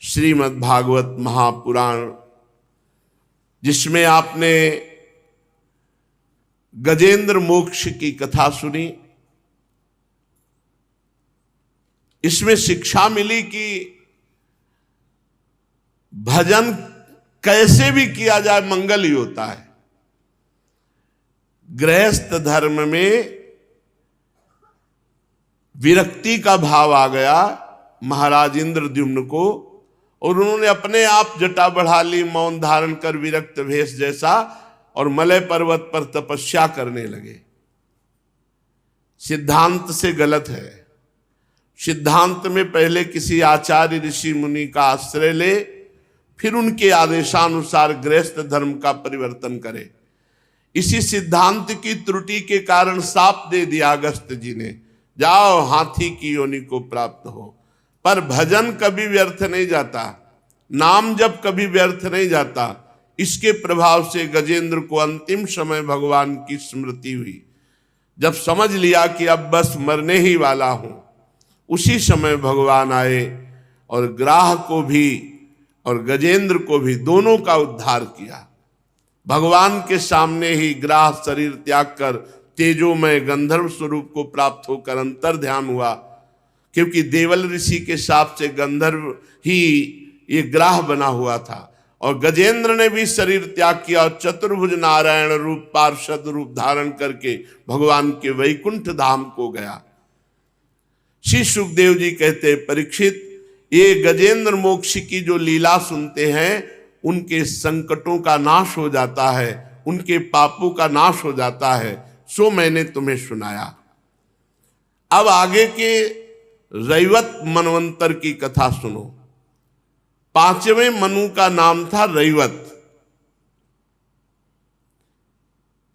श्रीमद् भागवत महापुराण, जिसमें आपने गजेंद्र मोक्ष की कथा सुनी। इसमें शिक्षा मिली कि भजन कैसे भी किया जाए मंगल ही होता है। गृहस्थ धर्म में विरक्ति का भाव आ गया महाराज इंद्रद्युम्न को, और उन्होंने अपने आप जटा बढ़ा ली, मौन धारण कर विरक्त भेष जैसा, और मलय पर्वत पर तपस्या करने लगे। सिद्धांत से गलत है। सिद्धांत में पहले किसी आचार्य ऋषि मुनि का आश्रय ले, फिर उनके आदेशानुसार गृहस्थ धर्म का परिवर्तन करे। इसी सिद्धांत की त्रुटि के कारण शाप दे दिया अगस्त्य जी ने, जाओ हाथी की योनि को प्राप्त हो। पर भजन कभी व्यर्थ नहीं जाता, नाम जप कभी व्यर्थ नहीं जाता। इसके प्रभाव से गजेंद्र को अंतिम समय भगवान की स्मृति हुई। जब समझ लिया कि अब बस मरने ही वाला हूं, उसी समय भगवान आए और ग्राह को भी और गजेंद्र को भी, दोनों का उद्धार किया। भगवान के सामने ही ग्राह शरीर त्याग कर तेजोमय गंधर्व स्वरूप को प्राप्त होकर अंतर ध्यान हुआ, क्योंकि देवल ऋषि के शाप से गंधर्व ही ये ग्राह बना हुआ था। और गजेंद्र ने भी शरीर त्याग किया और चतुर्भुज नारायण रूप पार्षद रूप धारण करके भगवान के वैकुंठ धाम को गया। श्री सुखदेव जी कहते, परीक्षित, ये गजेंद्र मोक्ष की जो लीला सुनते हैं, उनके संकटों का नाश हो जाता है, उनके पापों का नाश हो जाता है। सो मैंने तुम्हें सुनाया। अब आगे के रैवत मनवंतर की कथा सुनो। 5वें मनु का नाम था रैवत।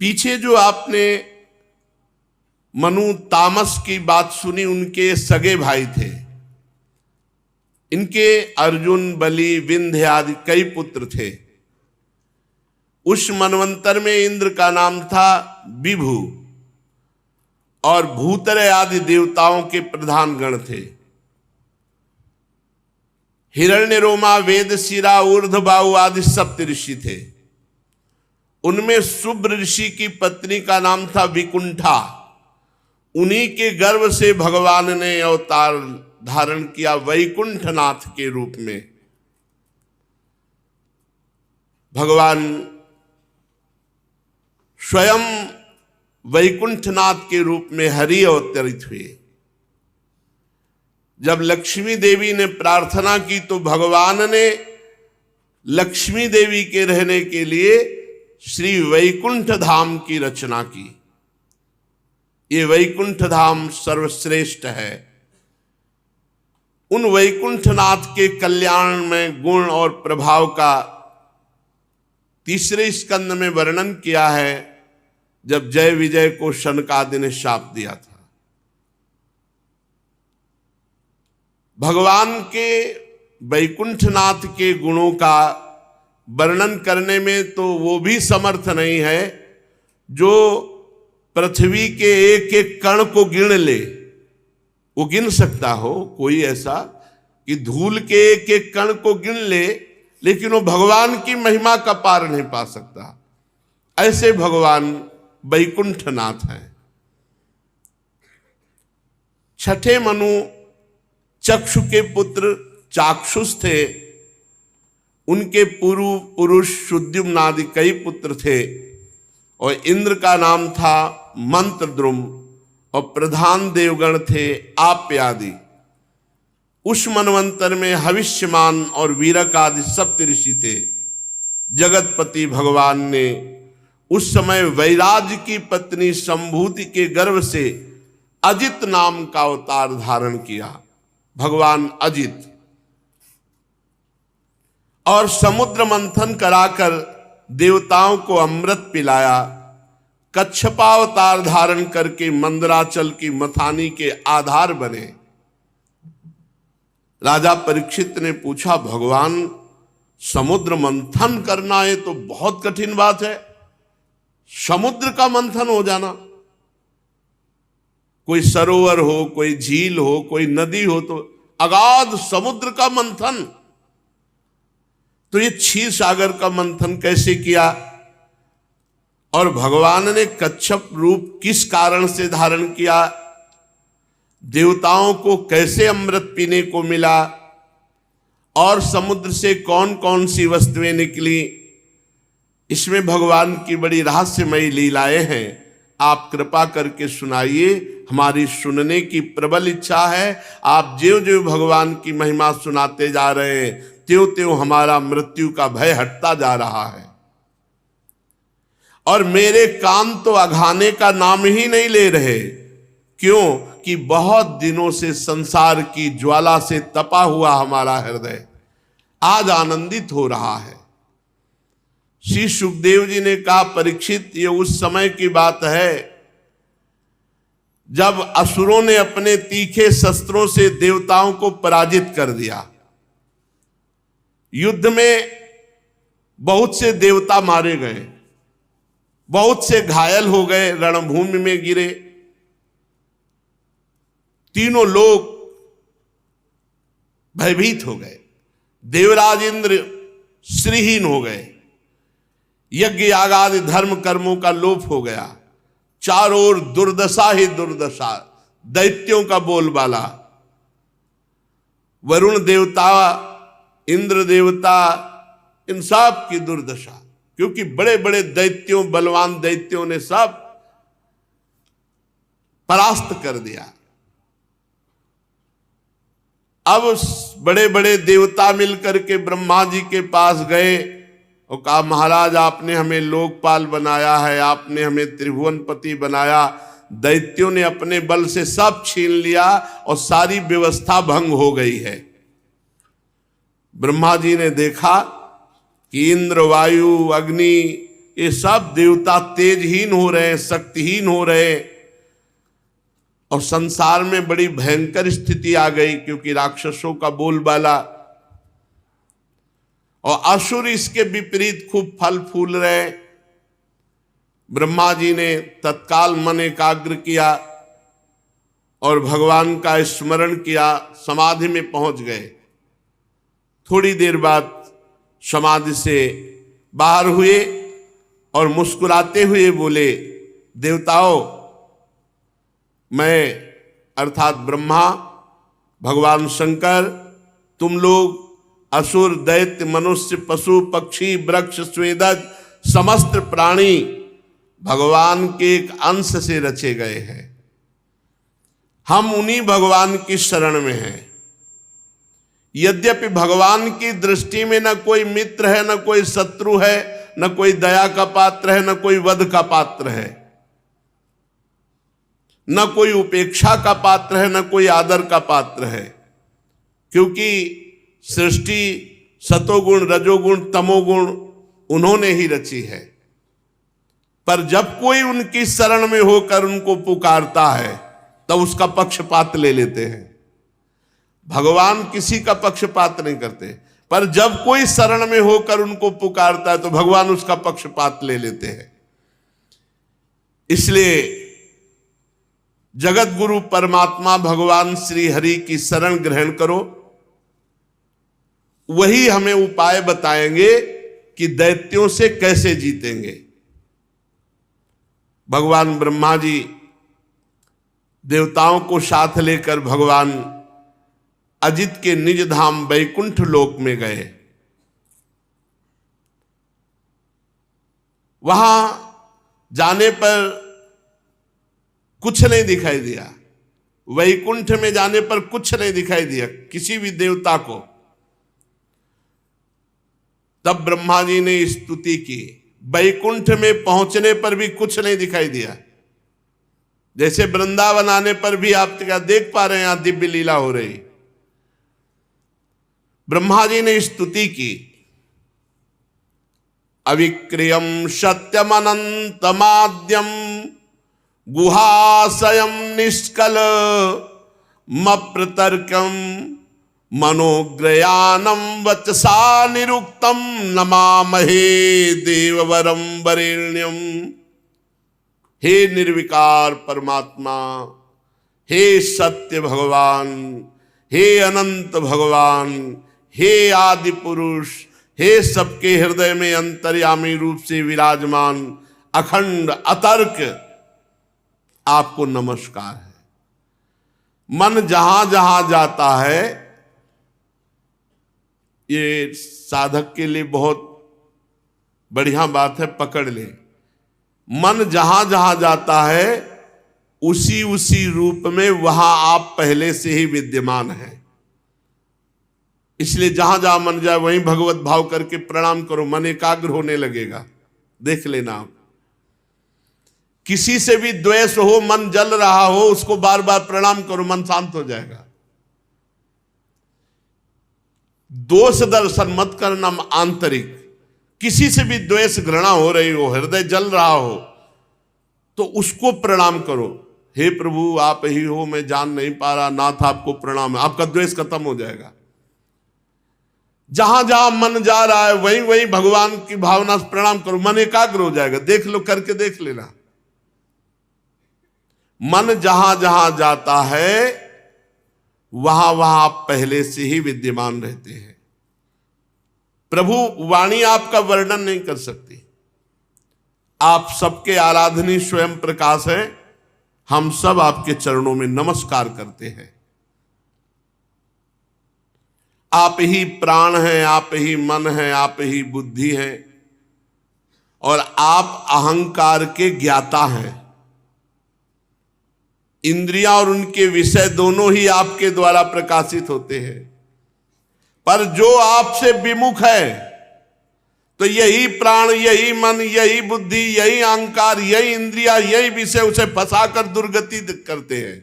पीछे जो आपने मनु तामस की बात सुनी, उनके सगे भाई थे। इनके अर्जुन, बलि, विंध्य आदि कई पुत्र थे। उस मनवंतर में इंद्र का नाम था विभु, और भूतरे आदि देवताओं के प्रधान गण थे। हिरण्यरोमा, वेदशिरा, ऊर्ध्वबाहु आदि सप्त ऋषि थे। उनमें शुभ्र ऋषि की पत्नी का नाम था विकुंठा। उन्हीं के गर्भ से भगवान ने अवतार धारण किया वैकुंठनाथ के रूप में। भगवान स्वयं वैकुंठनाथ के रूप में हरि अवतरित हुए। जब लक्ष्मी देवी ने प्रार्थना की तो भगवान ने लक्ष्मी देवी के रहने के लिए श्री वैकुंठ धाम की रचना की। ये वैकुंठ धाम सर्वश्रेष्ठ है। उन वैकुंठनाथ के कल्याण में गुण और प्रभाव का 3रे स्कंद में वर्णन किया है, जब जय विजय को शनकादि ने शाप दिया था। भगवान के वैकुंठनाथ के गुणों का वर्णन करने में तो वो भी समर्थ नहीं है जो पृथ्वी के एक एक कण को गिन ले। वो गिन सकता हो कोई ऐसा कि धूल के एक एक कण को गिन ले, लेकिन वो भगवान की महिमा का पार नहीं पा सकता। ऐसे भगवान वैकुंठनाथ हैं। 6ठे मनु चक्षु के पुत्र चाक्षुष थे। उनके पूर्व पुरुष शुद्युम्न आदि कई पुत्र थे, और इंद्र का नाम था मंत्रद्रुम, और प्रधान देवगण थे आप्य आदि। उस मनवंतर में हविष्यमान और वीरक आदि सप्त ऋषि थे। जगतपति भगवान ने उस समय वैराज की पत्नी संभूति के गर्भ से अजित नाम का अवतार धारण किया। भगवान अजित, और समुद्र मंथन कराकर देवताओं को अमृत पिलाया। कच्छपावतार धारण करके मंदराचल की मथानी के आधार बने। राजा परीक्षित ने पूछा, भगवान समुद्र मंथन करना है तो बहुत कठिन बात है। समुद्र का मंथन हो जाना, कोई सरोवर हो, कोई झील हो, कोई नदी हो, तो अगाध समुद्र का मंथन तो ये क्षीर सागर का मंथन कैसे किया और भगवान ने कच्छप रूप किस कारण से धारण किया, देवताओं को कैसे अमृत पीने को मिला और समुद्र से कौन कौन सी वस्तुएं निकली, इसमें भगवान की बड़ी रहस्यमयी लीलाएं हैं। आप कृपा करके सुनाइए, हमारी सुनने की प्रबल इच्छा है। आप ज्यों ज्यों भगवान की महिमा सुनाते जा रहे हैं त्यों त्यों हमारा मृत्यु का भय हटता जा रहा है। और मेरे कान तो अघाने का नाम ही नहीं ले रहे, क्यों कि बहुत दिनों से संसार की ज्वाला से तपा हुआ हमारा हृदय आज आनंदित हो रहा है। श्री सुखदेव जी ने कहा, परीक्षित ये उस समय की बात है जब असुरों ने अपने तीखे शस्त्रों से देवताओं को पराजित कर दिया। युद्ध में बहुत से देवता मारे गए, बहुत से घायल हो गए, रणभूमि में गिरे। तीनों लोग भयभीत हो गए, देवराज इंद्र श्रीहीन हो गए, यज्ञ यागादि धर्म कर्मों का लोप हो गया, चारों ओर दुर्दशा ही दुर्दशा, दैत्यों का बोलबाला। वरुण देवता, इंद्र देवता, इन सब की दुर्दशा, क्योंकि बड़े बड़े दैत्यों, बलवान दैत्यों ने सब परास्त कर दिया। अब बड़े बड़े देवता मिलकर के ब्रह्मा जी के पास गए और कहा, महाराज आपने हमें लोकपाल बनाया है, आपने हमें त्रिभुवनपति बनाया, दैत्यों ने अपने बल से सब छीन लिया और सारी व्यवस्था भंग हो गई है। ब्रह्मा जी ने देखा कि इंद्र, वायु, अग्नि, ये सब देवता तेजहीन हो रहे हैं, शक्तिहीन हो रहे हैं और संसार में बड़ी भयंकर स्थिति आ गई, क्योंकि राक्षसों का बोलबाला और असुर इसके विपरीत खूब फल फूल रहे। ब्रह्मा जी ने तत्काल मन एकाग्र किया और भगवान का स्मरण किया, समाधि में पहुंच गए। थोड़ी देर बाद समाधि से बाहर हुए और मुस्कुराते हुए बोले, देवताओं, मैं अर्थात ब्रह्मा, भगवान शंकर, तुम लोग असुर, दैत्य, मनुष्य, पशु, पक्षी, वृक्ष, स्वेदज, समस्त प्राणी भगवान के एक अंश से रचे गए हैं। हम उन्हीं भगवान की शरण में हैं। यद्यपि भगवान की दृष्टि में न कोई मित्र है, न कोई शत्रु है, न कोई दया का पात्र है, न कोई वध का पात्र है, न कोई उपेक्षा का पात्र है, न कोई आदर का पात्र है, क्योंकि सृष्टि सतोगुण, रजोगुण, तमोगुण उन्होंने ही रची है। पर जब कोई उनकी शरण में होकर उनको पुकारता है तब उसका पक्षपात ले लेते हैं। भगवान किसी का पक्षपात नहीं करते, पर जब कोई शरण में होकर उनको पुकारता है तो भगवान उसका पक्षपात ले लेते हैं। इसलिए जगत गुरु परमात्मा भगवान श्री हरि की शरण ग्रहण करो, वही हमें उपाय बताएंगे कि दैत्यों से कैसे जीतेंगे। भगवान ब्रह्मा जी देवताओं को साथ लेकर भगवान अजित के निज धाम वैकुंठ लोक में गए। वहां जाने पर कुछ नहीं दिखाई दिया, वैकुंठ में जाने पर कुछ नहीं दिखाई दिया किसी भी देवता को। तब ब्रह्मा जी ने स्तुति की, वैकुंठ में पहुंचने पर भी कुछ नहीं दिखाई दिया। जैसे वृंदावन आने पर भी आप क्या देख पा रहे हैं, यहां दिव्य लीला हो रही। ब्रह्मा जी ने स्तुति की, अविक्रियम सत्यम अनंतमाद्यम गुहाशयम निष्कल मप्रतर्कम मनोग्रयानम वचसा निरुक्तम नमामहे देववरम वरेण्यम। हे निर्विकार परमात्मा, हे सत्य भगवान, हे अनंत भगवान, हे आदि पुरुष, हे सबके हृदय में अंतर्यामी रूप से विराजमान अखंड अतर्क, आपको नमस्कार है। मन जहां जहां जाता है, ये साधक के लिए बहुत बढ़िया बात है, पकड़ ले। मन जहां जहां जाता है उसी उसी रूप में वहां आप पहले से ही विद्यमान हैं। इसलिए जहां जहां मन जाए वहीं भगवत भाव करके प्रणाम करो, मन एकाग्र होने लगेगा। देख लेना आप, किसी से भी द्वेष हो, मन जल रहा हो, उसको बार बार प्रणाम करो, मन शांत हो जाएगा। दोष दर्शन मत करना आंतरिक, किसी से भी द्वेष घृणा हो रही हो, हृदय जल रहा हो, तो उसको प्रणाम करो। हे प्रभु आप ही हो, मैं जान नहीं पा रहा, नाथ आपको प्रणाम है, आपका द्वेष खत्म हो जाएगा। जहां जहां मन जा रहा है वहीं वहीं भगवान की भावना से प्रणाम करो, मन एकाग्र हो जाएगा। देख लो, करके देख लेना। मन जहां जहां जाता है वहां वहां आप पहले से ही विद्यमान रहते हैं। प्रभु वाणी आपका वर्णन नहीं कर सकती, आप सबके आराधनीय स्वयं प्रकाश है। हम सब आपके चरणों में नमस्कार करते हैं। आप ही प्राण हैं, आप ही मन हैं, आप ही बुद्धि हैं, और आप अहंकार के ज्ञाता हैं। इंद्रियां और उनके विषय दोनों ही आपके द्वारा प्रकाशित होते हैं, पर जो आपसे विमुख है तो यही प्राण, यही मन, यही बुद्धि, यही अहंकार, यही इंद्रिया, यही विषय उसे फंसाकर दुर्गति करते हैं।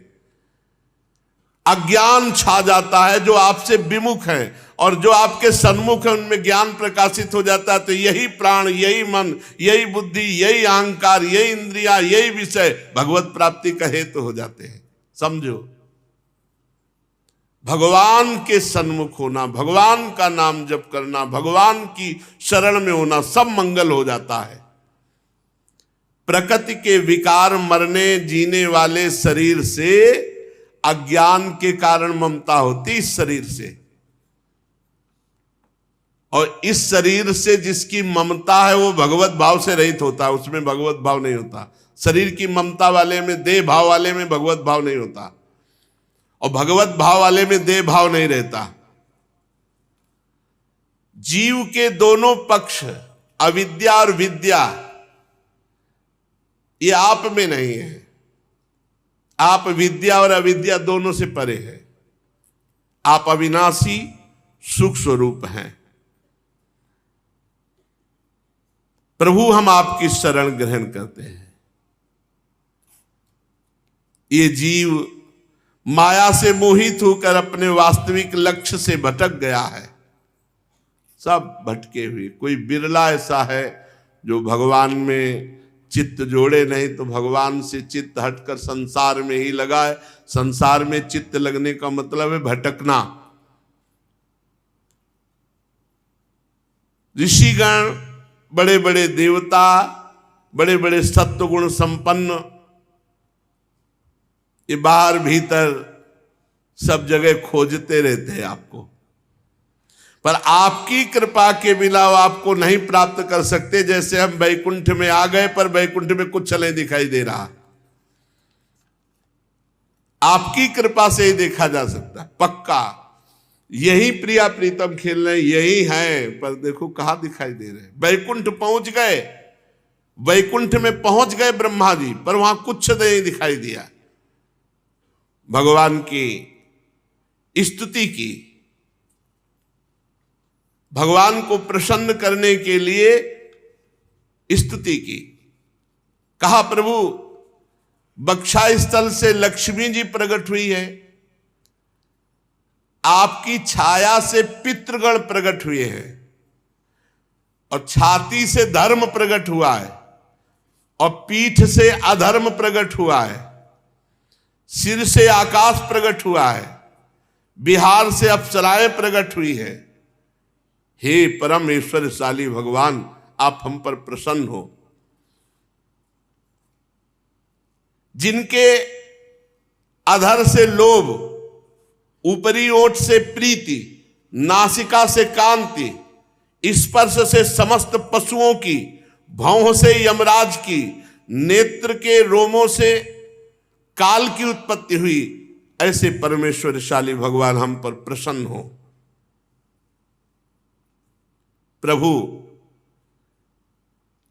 अज्ञान छा जाता है जो आपसे विमुख है, और जो आपके सन्मुख है उनमें ज्ञान प्रकाशित हो जाता है। तो यही प्राण, यही मन, यही बुद्धि, यही अहंकार, यही इंद्रिया, यही विषय भगवत प्राप्ति का हेतु हो जाते हैं। समझो, भगवान के सन्मुख होना, भगवान का नाम जप करना, भगवान की शरण में होना, सब मंगल हो जाता है। प्रकृति के विकार मरने जीने वाले शरीर से अज्ञान के कारण ममता होती, इस शरीर से। और इस शरीर से जिसकी ममता है वो भगवत भाव से रहित होता है, उसमें भगवत भाव नहीं होता। शरीर की ममता वाले में, देह भाव वाले में भगवत भाव नहीं होता, और भगवत भाव वाले में देह भाव नहीं रहता। जीव के दोनों पक्ष, अविद्या और विद्या, ये आप में नहीं है। आप विद्या और अविद्या दोनों से परे हैं। आप अविनाशी सुख स्वरूप हैं। प्रभु हम आपकी शरण ग्रहण करते हैं। ये जीव माया से मोहित होकर अपने वास्तविक लक्ष्य से भटक गया है। सब भटके हुए, कोई बिरला ऐसा है जो भगवान में चित्त जोड़े, नहीं तो भगवान से चित्त हटकर संसार में ही लगा है। संसार में चित्त लगने का मतलब है भटकना। ऋषिगण, बड़े बड़े देवता, बड़े बड़े सत्वगुण संपन्न, ये बाहर भीतर सब जगह खोजते रहते हैं आपको, पर आपकी कृपा के बिना वो आपको नहीं प्राप्त कर सकते। जैसे हम वैकुंठ में आ गए पर वैकुंठ में कुछ नहीं दिखाई दे रहा, आपकी कृपा से ही देखा जा सकता है पक्का। यही प्रिया प्रीतम खेल रहे, यही है, पर देखो कहां दिखाई दे रहे। वैकुंठ पहुंच गए, वैकुंठ में पहुंच गए ब्रह्मा जी, पर वहां कुछ नहीं दिखाई दिया। भगवान की स्तुति की, भगवान को प्रसन्न करने के लिए स्तुति की। कहा प्रभु बक्षा स्थल से लक्ष्मी जी प्रकट हुई है, आपकी छाया से पितृगण प्रकट हुए हैं, और छाती से धर्म प्रकट हुआ है, और पीठ से अधर्म प्रकट हुआ है, सिर से आकाश प्रकट हुआ है, बिहार से अप्सराएं प्रकट हुई है। हे परम ऐश्वर्यशाली भगवान, आप हम पर प्रसन्न हो। जिनके अधर से लोभ, ऊपरी ओठ से प्रीति, नासिका से कांति, स्पर्श से समस्त पशुओं की, भौं से यमराज की, नेत्र के रोमों से काल की उत्पत्ति हुई, ऐसे परमेश्वरशाली भगवान हम पर प्रसन्न हो। प्रभु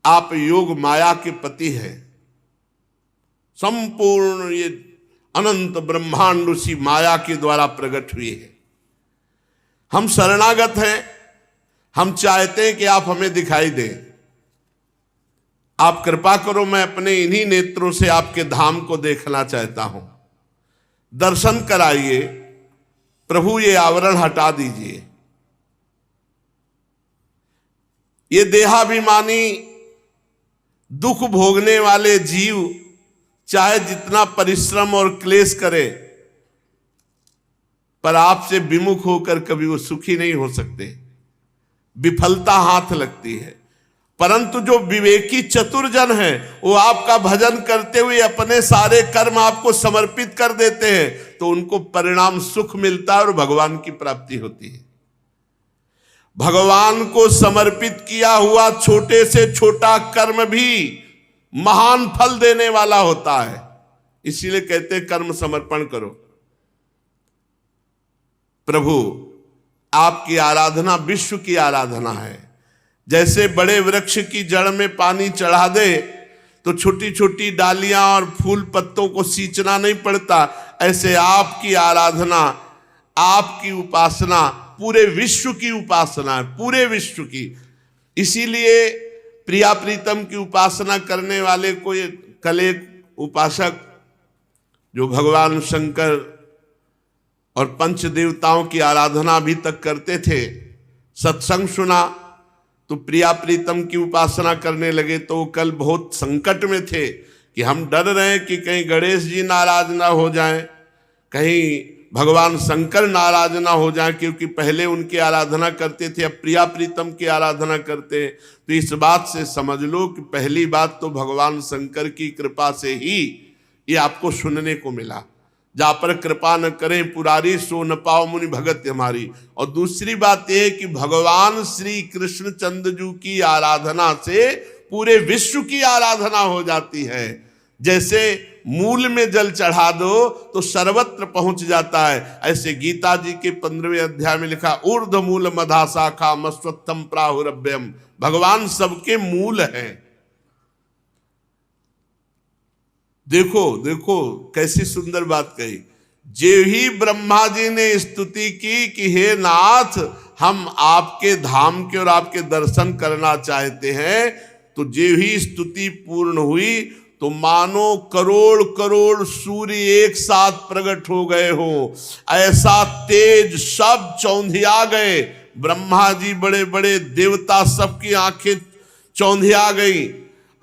आप योग माया के पति हैं, संपूर्ण ये अनंत ब्रह्मांड उसी माया के द्वारा प्रकट हुए हैं। हम शरणागत हैं, हम चाहते हैं कि आप हमें दिखाई दें। आप कृपा करो, मैं अपने इन्हीं नेत्रों से आपके धाम को देखना चाहता हूं। दर्शन कराइए प्रभु, ये आवरण हटा दीजिए। ये देहाभिमानी दुख भोगने वाले जीव चाहे जितना परिश्रम और क्लेश करे, पर आपसे विमुख होकर कभी वो सुखी नहीं हो सकते, विफलता हाथ लगती है। परंतु जो विवेकी चतुर जन है, वो आपका भजन करते हुए अपने सारे कर्म आपको समर्पित कर देते हैं, तो उनको परिणाम सुख मिलता है और भगवान की प्राप्ति होती है। भगवान को समर्पित किया हुआ छोटे से छोटा कर्म भी महान फल देने वाला होता है। इसीलिए कहते हैं कर्म समर्पण करो। प्रभु आपकी आराधना विश्व की आराधना है। जैसे बड़े वृक्ष की जड़ में पानी चढ़ा दे तो छोटी छोटी डालियां और फूल पत्तों को सींचना नहीं पड़ता, ऐसे आपकी आराधना, आपकी उपासना पूरे विश्व की उपासना है, पूरे विश्व की। इसीलिए प्रिया प्रीतम की उपासना करने वाले कोई कल एक उपासक जो भगवान शंकर और पंच देवताओं की आराधना अभी तक करते थे, सत्संग सुना तो प्रिया प्रीतम की उपासना करने लगे। तो वो कल बहुत संकट में थे कि हम डर रहे हैं कि कहीं गणेश जी नाराज ना हो जाएं, कहीं भगवान शंकर नाराज ना हो जाएं, क्योंकि पहले उनकी आराधना करते थे, अब प्रिया प्रीतम की आराधना करते हैं। तो इस बात से समझ लो कि पहली बात तो भगवान शंकर की कृपा से ही ये आपको सुनने को मिला। जा पर कृपा न करें पुरारी, सो न पाओ मुनि भगत हमारी। और दूसरी बात यह है कि भगवान श्री कृष्ण चंद्र की आराधना से पूरे विश्व की आराधना हो जाती है। जैसे मूल में जल चढ़ा दो तो सर्वत्र पहुंच जाता है, ऐसे गीता जी के 15वें अध्याय में लिखा ऊर्ध्व मूल मधा शाखा मस्वत्थम प्राहुरभ्यम। भगवान सबके मूल हैं। देखो देखो कैसी सुंदर बात कही। जे ही ब्रह्मा जी ने स्तुति की कि हे नाथ, हम आपके धाम के और आपके दर्शन करना चाहते हैं, तो जे ही स्तुति पूर्ण हुई तो मानो करोड़ करोड़ सूर्य एक साथ प्रकट हो गए हो। ऐसा तेज सब चौंधिया गए। ब्रह्मा जी बड़े बड़े देवता, सबकी आंखें चौंधिया गई।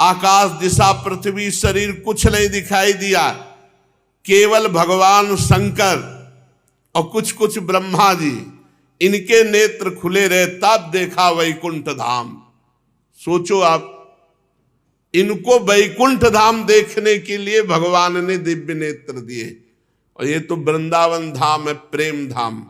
आकाश दिशा पृथ्वी शरीर कुछ नहीं दिखाई दिया, केवल भगवान शंकर और कुछ कुछ ब्रह्मा जी, इनके नेत्र खुले रहे, तब देखा वैकुंठ धाम। सोचो आप, इनको वैकुंठ धाम देखने के लिए भगवान ने दिव्य नेत्र दिए। और ये तो वृंदावन धाम है, प्रेम धाम।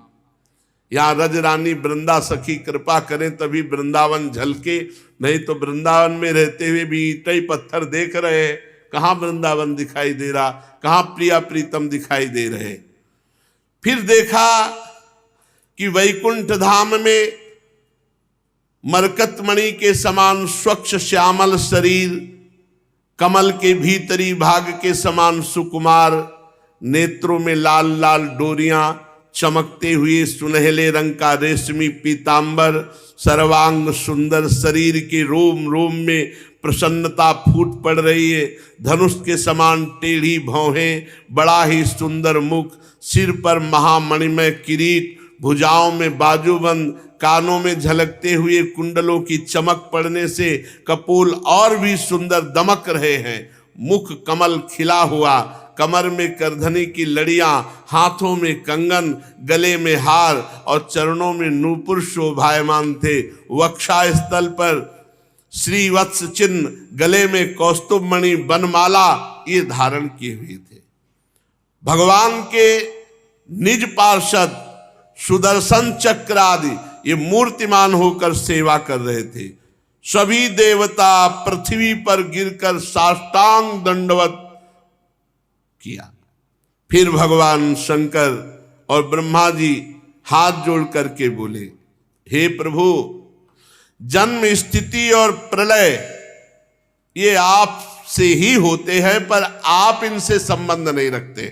यहाँ रज रानी वृंदा सखी कृपा करें तभी वृंदावन झलके, नहीं तो वृंदावन में रहते हुए भी ईंट ही पत्थर देख रहे हैं, कहाँ वृंदावन दिखाई दे रहा, कहाँ प्रिया प्रीतम दिखाई दे रहे। फिर देखा कि वैकुंठ धाम में मरकतमणि के समान स्वच्छ श्यामल शरीर, कमल के भीतरी भाग के समान सुकुमार, नेत्रों में लाल लाल डोरियां, चमकते हुए सुनहले रंग का रेशमी पीतांबर, सर्वांग सुंदर, शरीर के रोम रोम में प्रसन्नता फूट पड़ रही है। धनुष के समान टेढ़ी भौहें, बड़ा ही सुंदर मुख, सिर पर महामणिमय किरीट, भुजाओं में बाजूबंद, कानों में झलकते हुए कुंडलों की चमक पड़ने से कपोल और भी सुंदर दमक रहे हैं। मुख कमल खिला हुआ, कमर में करधनी की लड़ियां, हाथों में कंगन, गले में हार और चरणों में नूपुर शोभायमान थे। वक्षा स्थल पर श्रीवत्स चिन्ह, गले में कौस्तुभ मणि बनमाला ये धारण किए हुए थे। भगवान के निज पार्षद सुदर्शन चक्र आदि ये मूर्तिमान होकर सेवा कर रहे थे। सभी देवता पृथ्वी पर गिरकर साष्टांग दंडवत किया। फिर भगवान शंकर और ब्रह्मा जी हाथ जोड़ करके बोले, हे प्रभु, जन्म, स्थिति और प्रलय ये आपसे ही होते हैं, पर आप इनसे संबंध नहीं रखते।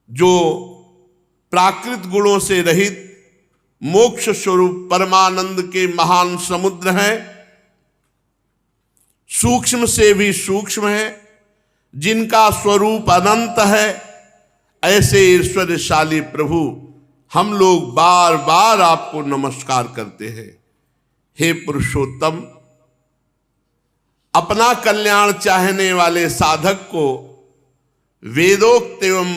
जो प्राकृत गुणों से रहित मोक्ष स्वरूप परमानंद के महान समुद्र हैं, सूक्ष्म से भी सूक्ष्म है, जिनका स्वरूप अनंत है, ऐसे ईश्वरशाली प्रभु हम लोग बार बार आपको नमस्कार करते हैं। हे पुरुषोत्तम, अपना कल्याण चाहने वाले साधक को वेदोक्त एवं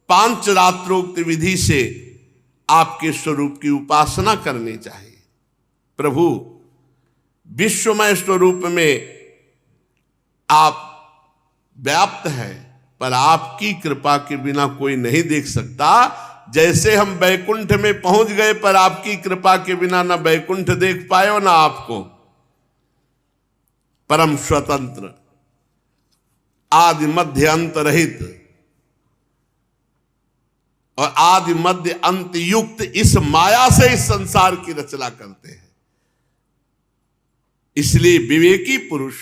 पांचरात्रोक्त विधि से आपके स्वरूप की उपासना करनी चाहिए। प्रभु, विश्वमय स्वरूप में आप व्याप्त हैं, पर आपकी कृपा के बिना कोई नहीं देख सकता। जैसे हम वैकुंठ में पहुंच गए, पर आपकी कृपा के बिना ना वैकुंठ देख पाए और ना आपको। परम स्वतंत्र, आदि मध्य अंत रहित और आदि मध्य अंत युक्त इस माया से इस संसार की रचना करते हैं। इसलिए विवेकी पुरुष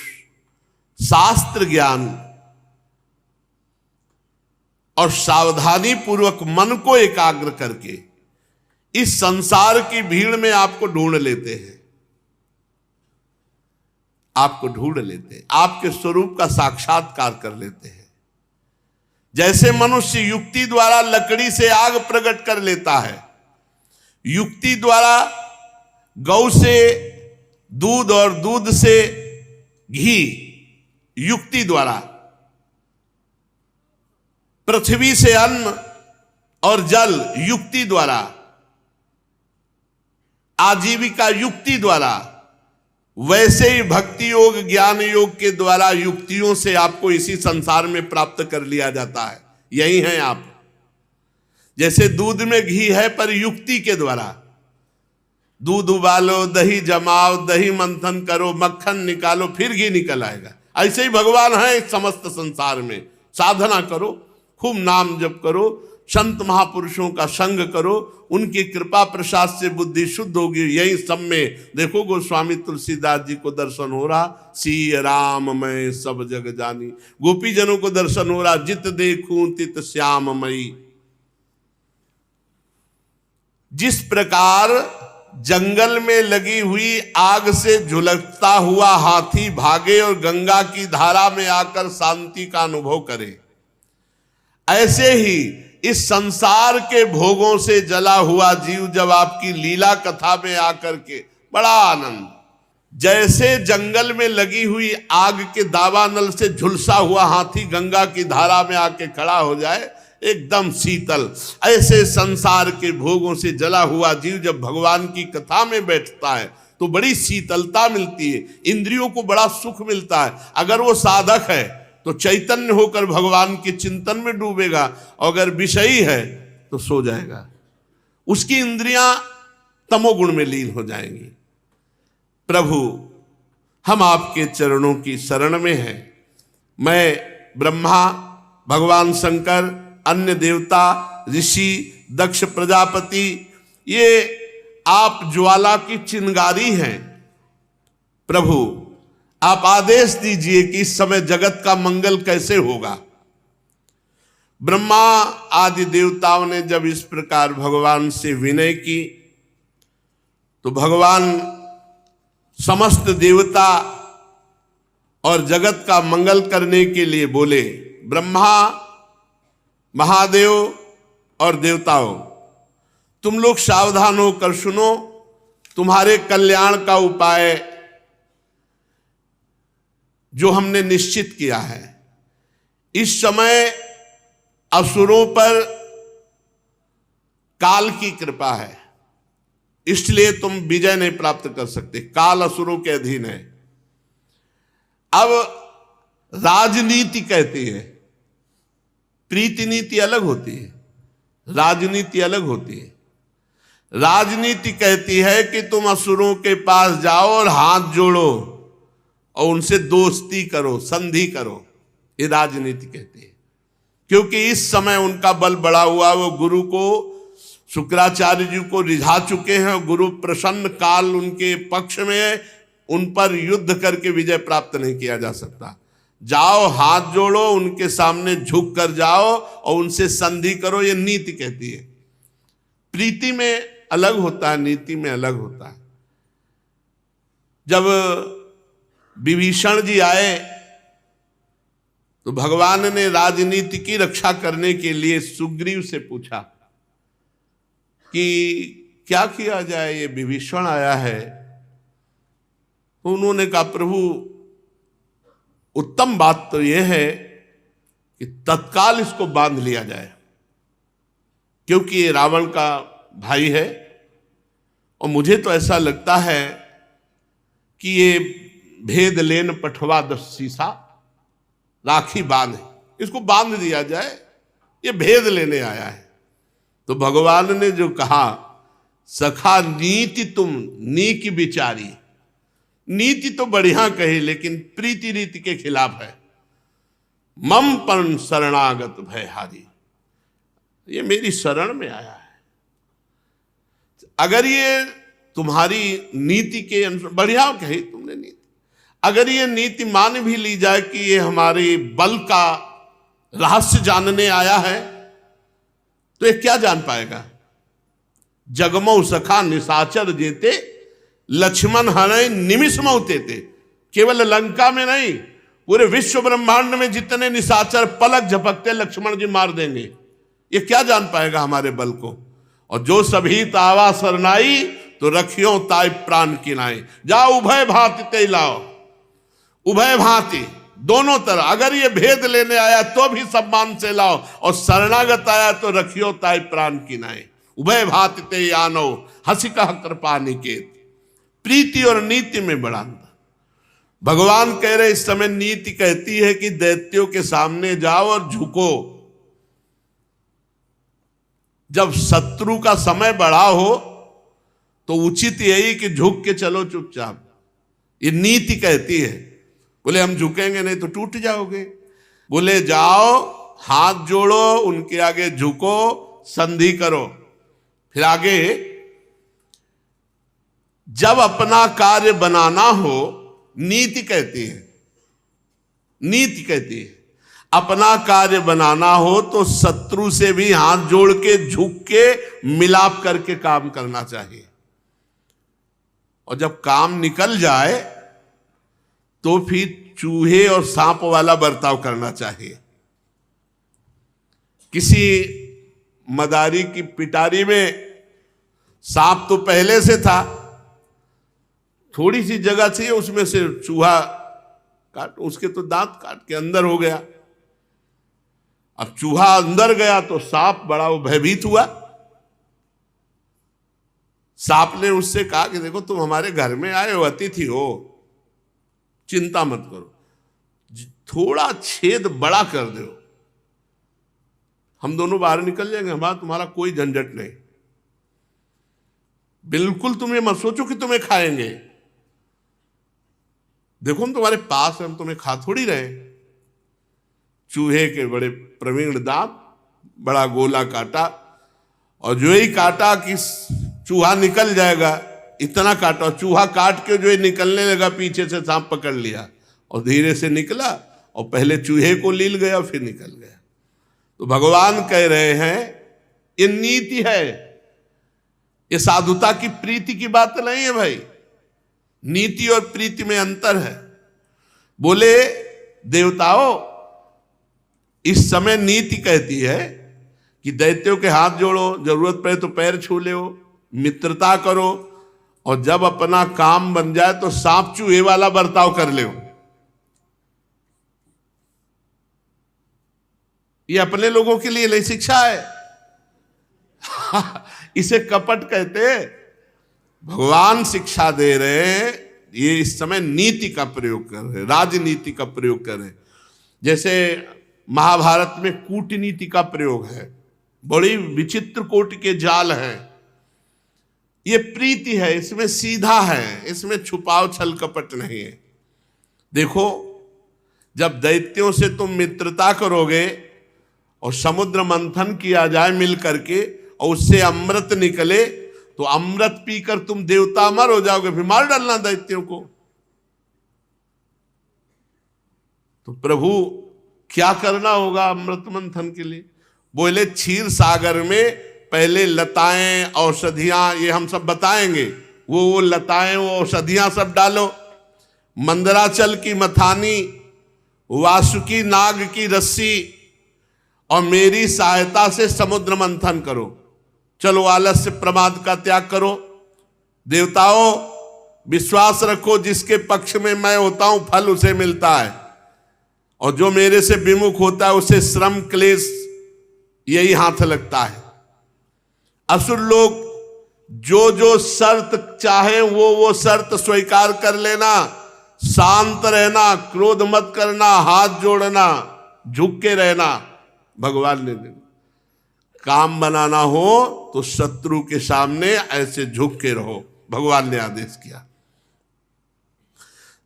शास्त्र ज्ञान और सावधानी पूर्वक मन को एकाग्र करके इस संसार की भीड़ में आपको ढूंढ लेते हैं, आपको ढूंढ लेते हैं, आपके स्वरूप का साक्षात्कार कर लेते हैं। जैसे मनुष्य युक्ति द्वारा लकड़ी से आग प्रकट कर लेता है, युक्ति द्वारा गौ से दूध और दूध से घी, युक्ति द्वारा पृथ्वी से अन्न और जल, युक्ति द्वारा आजीविका, युक्ति द्वारा, वैसे ही भक्ति योग ज्ञान योग के द्वारा युक्तियों से आपको इसी संसार में प्राप्त कर लिया जाता है। यही हैं आप। जैसे दूध में घी है, पर युक्ति के द्वारा दूध उबालो, दही जमाओ, दही मंथन करो, मक्खन निकालो, फिर घी निकल आएगा। ऐसे ही भगवान है इस समस्त संसार में। साधना करो, खूब नाम जप करो, संत महापुरुषों का संग करो, उनकी कृपा प्रसाद से बुद्धि शुद्ध होगी। यही सब में देखो, गोस्वामी तुलसीदास जी को दर्शन हो रहा, सी राम मैं सब जग जानी। गोपी जनों को दर्शन हो रहा, जित देखूं तित श्याम मई। जिस प्रकार जंगल में लगी हुई आग से झुलसता हुआ हाथी भागे और गंगा की धारा में आकर शांति का अनुभव करे, ऐसे ही इस संसार के भोगों से जला हुआ जीव जब आपकी लीला कथा में आकर के बड़ा आनंद, जैसे जंगल में लगी हुई आग के दावानल से झुलसा हुआ हाथी गंगा की धारा में आके खड़ा हो जाए, एकदम शीतल, ऐसे संसार के भोगों से जला हुआ जीव जब भगवान की कथा में बैठता है तो बड़ी शीतलता मिलती है, इंद्रियों को बड़ा सुख मिलता है। अगर वो साधक है तो चैतन्य होकर भगवान के चिंतन में डूबेगा, और अगर विषयी है तो सो जाएगा, उसकी इंद्रियां तमोगुण में लीन हो जाएंगी। प्रभु, हम आपके चरणों की शरण में हैं। मैं, ब्रह्मा, भगवान शंकर, अन्य देवता, ऋषि, दक्ष प्रजापति, ये आप ज्वाला की चिंगारी हैं। प्रभु, आप आदेश दीजिए कि इस समय जगत का मंगल कैसे होगा। ब्रह्मा आदि देवताओं ने जब इस प्रकार भगवान से विनय की तो भगवान समस्त देवता और जगत का मंगल करने के लिए बोले, ब्रह्मा, महादेव और देवताओं, तुम लोग सावधान होकर सुनो। तुम्हारे कल्याण का उपाय जो हमने निश्चित किया है, इस समय असुरों पर काल की कृपा है, इसलिए तुम विजय नहीं प्राप्त कर सकते। काल असुरों के अधीन है। अब राजनीति कहती है, प्रीति नीति अलग होती है, राजनीति अलग होती है। राजनीति कहती है कि तुम असुरों के पास जाओ और हाथ जोड़ो और उनसे दोस्ती करो, संधि करो। ये राजनीति कहती है, क्योंकि इस समय उनका बल बढ़ा हुआ, वो गुरु को, शुक्राचार्य जी को रिझा चुके हैं। गुरु प्रसन्न, काल उनके पक्ष में है, उन पर युद्ध करके विजय प्राप्त नहीं किया जा सकता। जाओ, हाथ जोड़ो, उनके सामने झुक कर जाओ और उनसे संधि करो, ये नीति कहती है। प्रीति में अलग होता है, नीति में अलग होता है। जब विभीषण जी आए तो भगवान ने राजनीति की रक्षा करने के लिए सुग्रीव से पूछा कि क्या किया जाए, ये विभीषण आया है। उन्होंने कहा, प्रभु उत्तम बात तो यह है कि तत्काल इसको बांध लिया जाए, क्योंकि ये रावण का भाई है और मुझे तो ऐसा लगता है कि ये भेद लेन पठवा दस सीसा राखी बांध, इसको बांध दिया जाए, ये भेद लेने आया है। तो भगवान ने जो कहा, सखा नीति तुम नीक विचारी, नीति तो बढ़िया कही लेकिन प्रीति रीति के खिलाफ है। मम परम शरणागत भयहारी, ये मेरी शरण में आया है। अगर ये तुम्हारी नीति के अनुसार, बढ़िया कही तुमने नीति, अगर ये नीति मान भी ली जाए कि ये हमारे बल का रहस्य जानने आया है, तो ये क्या जान पाएगा। जगमऊ सखा निशाचर जेते, लक्ष्मण हरे निमिष मौते थे। केवल लंका में नहीं, पूरे विश्व ब्रह्मांड में जितने निशाचर पलक झपकते लक्ष्मण जी मार देंगे। ये क्या जान पाएगा हमारे बल को। और जो सभी तावा सरनाई, तो रखियो ताई प्राण किनाई। जाओ उभय भांति ते लाओ, उभय भांति दोनों तरह। अगर ये भेद लेने आया तो भी सम्मान से लाओ, और शरणागत आया तो रखियो ताई प्राण किनाई। उभय भांति ते आनो, हंसी कह कृपा निकेत। प्रीति और नीति में बड़ा अंतर। भगवान कह रहे इस समय नीति कहती है कि दैत्यों के सामने जाओ और झुको। जब शत्रु का समय बढ़ा हो तो उचित यही कि झुक के चलो चुपचाप, ये नीति कहती है। बोले हम झुकेंगे नहीं तो टूट जाओगे। बोले जाओ, हाथ जोड़ो, उनके आगे झुको, संधि करो। फिर आगे, जब अपना कार्य बनाना हो, नीति कहती है, नीति कहती है अपना कार्य बनाना हो तो शत्रु से भी हाथ जोड़ के, झुक के, मिलाप करके काम करना चाहिए। और जब काम निकल जाए तो फिर चूहे और सांप वाला बर्ताव करना चाहिए। किसी मदारी की पिटारी में सांप तो पहले से था, थोड़ी सी जगह चाहिए, उसमें से चूहा काट, उसके तो दांत काट के अंदर हो गया। अब चूहा अंदर गया तो सांप बड़ा वो भयभीत हुआ। सांप ने उससे कहा कि देखो तुम हमारे घर में आए हो, अतिथि हो, चिंता मत करो, थोड़ा छेद बड़ा कर दो, हम दोनों बाहर निकल जाएंगे, हमारा तुम्हारा कोई झंझट नहीं। बिल्कुल तुम ये मत सोचो कि तुम्हें खाएंगे, देखो हम तुम्हारे पास हैं, हम तुम्हें खा थोड़ी रहे। चूहे के बड़े प्रवीण दांत, बड़ा गोला काटा, और जो ही काटा कि चूहा निकल जाएगा, इतना काटा, चूहा काट के जो ही निकलने लगा, पीछे से सांप पकड़ लिया और धीरे से निकला और पहले चूहे को लील गया फिर निकल गया। तो भगवान कह रहे हैं ये नीति है, ये साधुता की प्रीति की बात नहीं है भाई। नीति और प्रीति में अंतर है। बोले देवताओं, इस समय नीति कहती है कि दैत्यों के हाथ जोड़ो, जरूरत पड़े तो पैर छू लो, मित्रता करो, और जब अपना काम बन जाए तो सांप चूहे वाला बर्ताव कर लो। ये अपने लोगों के लिए नहीं शिक्षा है। इसे कपट कहते हैं। भगवान शिक्षा दे रहे हैं, ये इस समय नीति का प्रयोग कर रहे हैं, राजनीति का प्रयोग कर रहे हैं। जैसे महाभारत में कूटनीति का प्रयोग है, बड़ी विचित्र कोटि के जाल हैं। ये प्रीति है, इसमें सीधा है, इसमें छुपाव छल कपट नहीं है। देखो, जब दैत्यों से तुम मित्रता करोगे और समुद्र मंथन किया जाए मिल करके और उससे अमृत निकले, तो अमृत पीकर तुम देवता अमर हो जाओगे, फिर मार डालना दैत्यों को। तो प्रभु क्या करना होगा अमृत मंथन के लिए? बोले क्षीर सागर में पहले लताएं औषधियां, ये हम सब बताएंगे, वो लताएं वो औषधियां सब डालो, मंदराचल की मथानी, वासुकी नाग की रस्सी, और मेरी सहायता से समुद्र मंथन करो। चलो, आलस्य प्रमाद का त्याग करो। देवताओं, विश्वास रखो, जिसके पक्ष में मैं होता हूं फल उसे मिलता है, और जो मेरे से विमुख होता है उसे श्रम क्लेश यही हाथ लगता है। असुर लोग जो जो शर्त चाहे वो शर्त स्वीकार कर लेना, शांत रहना, क्रोध मत करना, हाथ जोड़ना, झुक के रहना। भगवान ने काम बनाना हो तो शत्रु के सामने ऐसे झुक के रहो, भगवान ने आदेश किया।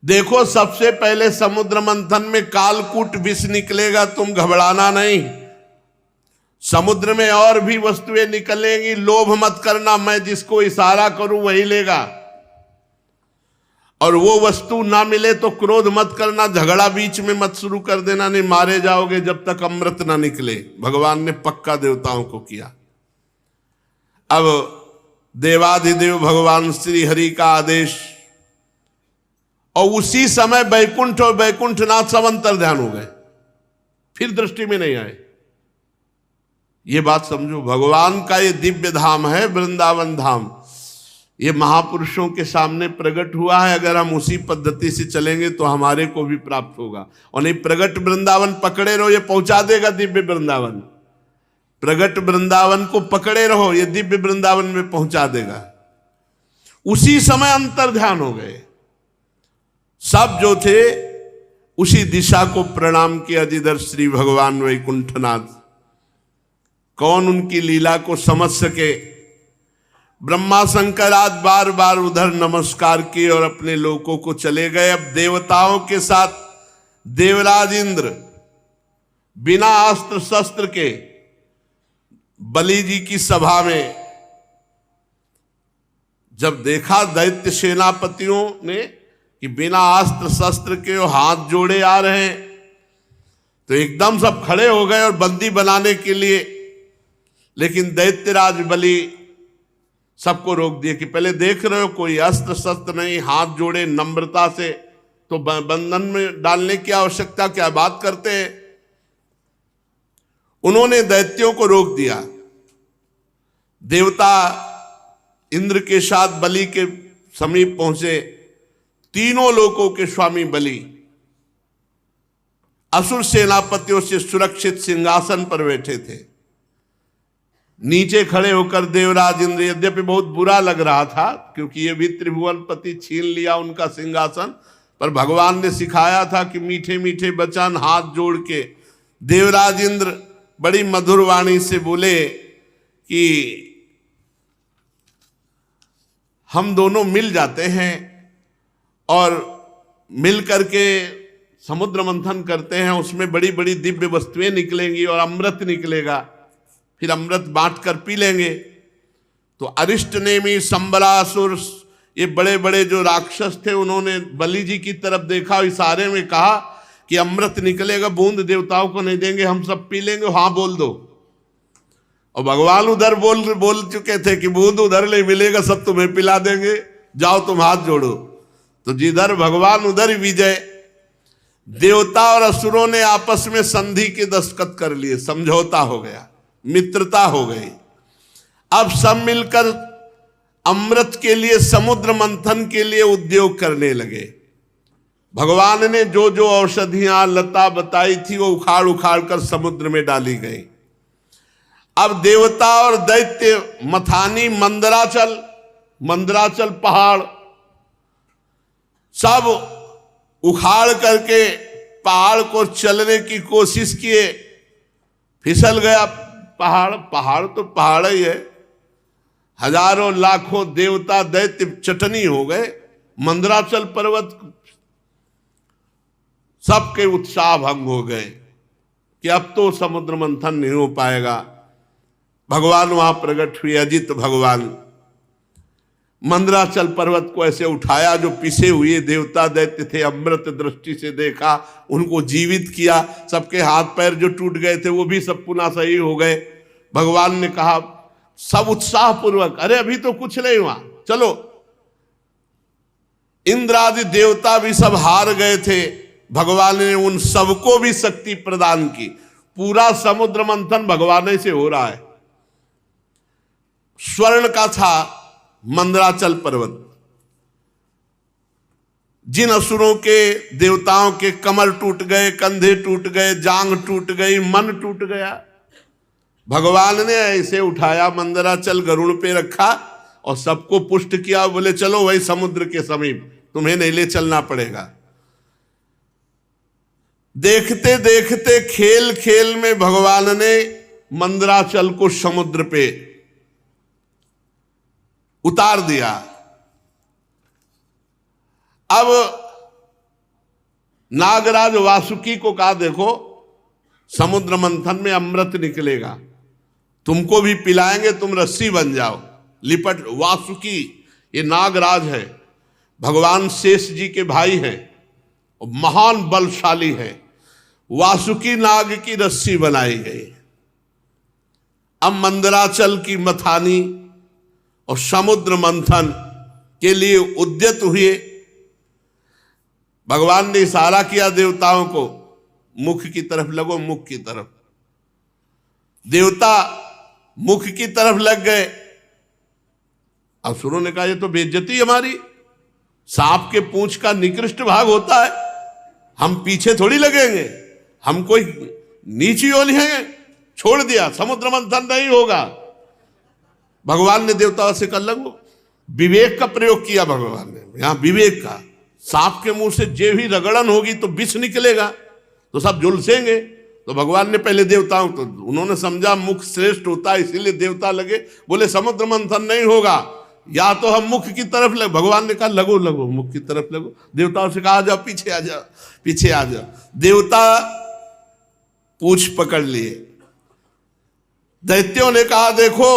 देखो, सबसे पहले समुद्र मंथन में कालकूट विष निकलेगा, तुम घबराना नहीं। समुद्र में और भी वस्तुएं निकलेंगी, लोभ मत करना, मैं जिसको इशारा करूं वही लेगा, और वो वस्तु ना मिले तो क्रोध मत करना, झगड़ा बीच में मत शुरू कर देना, नहीं मारे जाओगे जब तक अमृत ना निकले। भगवान ने पक्का देवताओं को किया। अब देवाधिदेव भगवान श्री हरि का आदेश, और उसी समय बैकुंठ और बैकुंठनाथ सब अंतर्ध्यान हो गए, फिर दृष्टि में नहीं आए। ये बात समझो, भगवान का ये दिव्य धाम है वृंदावन धाम, ये महापुरुषों के सामने प्रकट हुआ है। अगर हम उसी पद्धति से चलेंगे तो हमारे को भी प्राप्त होगा, और नहीं प्रकट वृंदावन पकड़े रहो, ये पहुंचा देगा दिव्य वृंदावन। प्रकट वृंदावन को पकड़े रहो, ये दिव्य वृंदावन में पहुंचा देगा। उसी समय अंतर्ध्यान हो गए सब जो थे, उसी दिशा को प्रणाम किया जिधर श्री भगवान वैकुंठनाथ। कौन उनकी लीला को समझ सके? ब्रह्मा शंकर आज बार बार उधर नमस्कार किए और अपने लोकों को चले गए। अब देवताओं के साथ देवराज इंद्र बिना अस्त्र शस्त्र के बलि जी की सभा में जब देखा दैत्य सेनापतियों ने कि बिना अस्त्र शस्त्र के वो हाथ जोड़े आ रहे हैं, तो एकदम सब खड़े हो गए और बंदी बनाने के लिए। लेकिन दैत्यराज बलि सबको रोक दिए कि पहले देख रहे हो कोई अस्त्र शस्त्र नहीं, हाथ जोड़े नम्रता से, तो बंधन में डालने की आवश्यकता क्या, बात करते हैं। उन्होंने दैत्यों को रोक दिया। देवता इंद्र के साथ बलि के समीप पहुंचे। तीनों लोकों के स्वामी बलि असुर सेनापतियों से सुरक्षित सिंहासन पर बैठे थे। नीचे खड़े होकर देवराज इंद्र, यद्यपि बहुत बुरा लग रहा था क्योंकि ये भी त्रिभुवनपति छीन लिया उनका सिंहासन, पर भगवान ने सिखाया था कि मीठे मीठे वचन हाथ जोड़ के देवराज इंद्र बड़ी मधुर वाणी से बोले कि हम दोनों मिल जाते हैं और मिल करके समुद्र मंथन करते हैं, उसमें बड़ी बड़ी दिव्य वस्तुएं निकलेंगी और अमृत निकलेगा, फिर अमृत बांट कर पी लेंगे। तो अरिष्ट नेमी संबरासुर, ये बड़े बड़े जो राक्षस थे, उन्होंने बलि जी की तरफ देखा, इशारे में कहा कि अमृत निकलेगा, बूंद देवताओं को नहीं देंगे, हम सब पी लेंगे, हाँ बोल दो। और भगवान उधर बोल चुके थे कि बूंद उधर नहीं मिलेगा, सब तुम्हें पिला देंगे, जाओ तुम हाथ जोड़ो। तो जिधर भगवान उधर ही विजय। देवता और असुरों ने आपस में संधि के दस्तखत कर लिए, समझौता हो गया, मित्रता हो गई। अब सब मिलकर अमृत के लिए, समुद्र मंथन के लिए उद्योग करने लगे। भगवान ने जो जो औषधियां लता बताई थी वो उखाड़ उखाड़ कर समुद्र में डाली गई। अब देवता और दैत्य मथानी मंदराचल पहाड़ सब उखाड़ करके पहाड़ को चलने की कोशिश किए, फिसल गया पहाड़। पहाड़ तो पहाड़ ही है, हजारों लाखों देवता दैत्य चटनी हो गए। मंदराचल पर्वत सबके उत्साह भंग हो गए कि अब तो समुद्र मंथन नहीं हो पाएगा। भगवान वहां प्रकट हुए, अजित भगवान। मंदराचल पर्वत को ऐसे उठाया, जो पिसे हुए देवता दैत्य थे अमृत दृष्टि से देखा, उनको जीवित किया। सबके हाथ पैर जो टूट गए थे वो भी सब पुनः सही हो गए। भगवान ने कहा सब उत्साह पूर्वक, अरे अभी तो कुछ नहीं हुआ, चलो। इंद्र आदि देवता भी सब हार गए थे। भगवान ने उन सबको भी शक्ति प्रदान की। पूरा समुद्र मंथन भगवान से हो रहा है। स्वर्ण का था मंदराचल पर्वत। जिन असुरों के देवताओं के कमर टूट गए, कंधे टूट गए, जांग टूट गई, मन टूट गया, भगवान ने ऐसे उठाया, मंदराचल गरुड़ पे रखा और सबको पुष्ट किया। बोले चलो वही समुद्र के समीप, तुम्हें नहीं ले चलना पड़ेगा। देखते देखते खेल खेल में भगवान ने मंदराचल को समुद्र पे उतार दिया। अब नागराज वासुकी को कहा देखो समुद्र मंथन में अमृत निकलेगा, तुमको भी पिलाएंगे, तुम रस्सी बन जाओ, लिपट। वासुकी ये नागराज है, भगवान शेष जी के भाई हैं और महान बलशाली है। वासुकी नाग की रस्सी बनाई गई। अब मंदराचल की मथानी और समुद्र मंथन के लिए उद्यत हुए। भगवान ने इशारा किया देवताओं को, मुख की तरफ लगो, मुख की तरफ। देवता मुख की तरफ लग गए। असुरों ने कहा ये तो बेइज्जती हमारी, सांप के पूंछ का निकृष्ट भाग होता है, हम पीछे थोड़ी लगेंगे, हम कोई नीची ओली हैं। छोड़ दिया, समुद्र मंथन नहीं होगा। भगवान ने देवताओं से कर लगो, विवेक का प्रयोग किया भगवान ने, यहां विवेक का। सांप के मुंह से जे भी रगड़न होगी तो विष निकलेगा, तो सब झुलसेंगे। तो भगवान ने पहले देवताओं, तो उन्होंने समझा मुख श्रेष्ठ होता है, इसीलिए देवता लगे। बोले समुद्र मंथन नहीं होगा, या तो हम मुख की तरफ लगे। भगवान ने कहा लगो लगो, मुख की तरफ लगो। देवताओं से कहा आ जाओ, पीछे आ जाओ, पीछे आ जाओ। देवता पूंछ पकड़ लिए। दैत्यों ने कहा देखो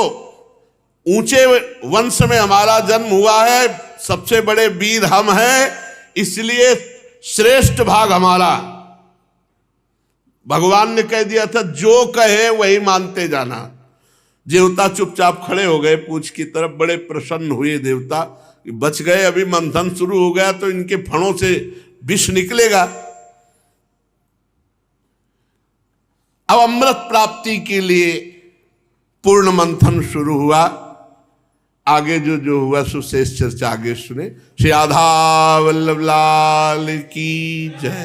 ऊंचे वंश में हमारा जन्म हुआ है, सबसे बड़े वीर हम हैं, इसलिए श्रेष्ठ भाग हमारा। भगवान ने कह दिया था जो कहे वही मानते जाना। देवता चुपचाप खड़े हो गए पूंछ की तरफ। बड़े प्रसन्न हुए देवता, बच गए। अभी मंथन शुरू हो गया तो इनके फणों से विष निकलेगा। अब अमृत प्राप्ति के लिए पूर्ण मंथन शुरू हुआ। आगे जो हुआ सो शेष चर्चा आगे सुने। श्री राधा वल्लभ लाल की जय।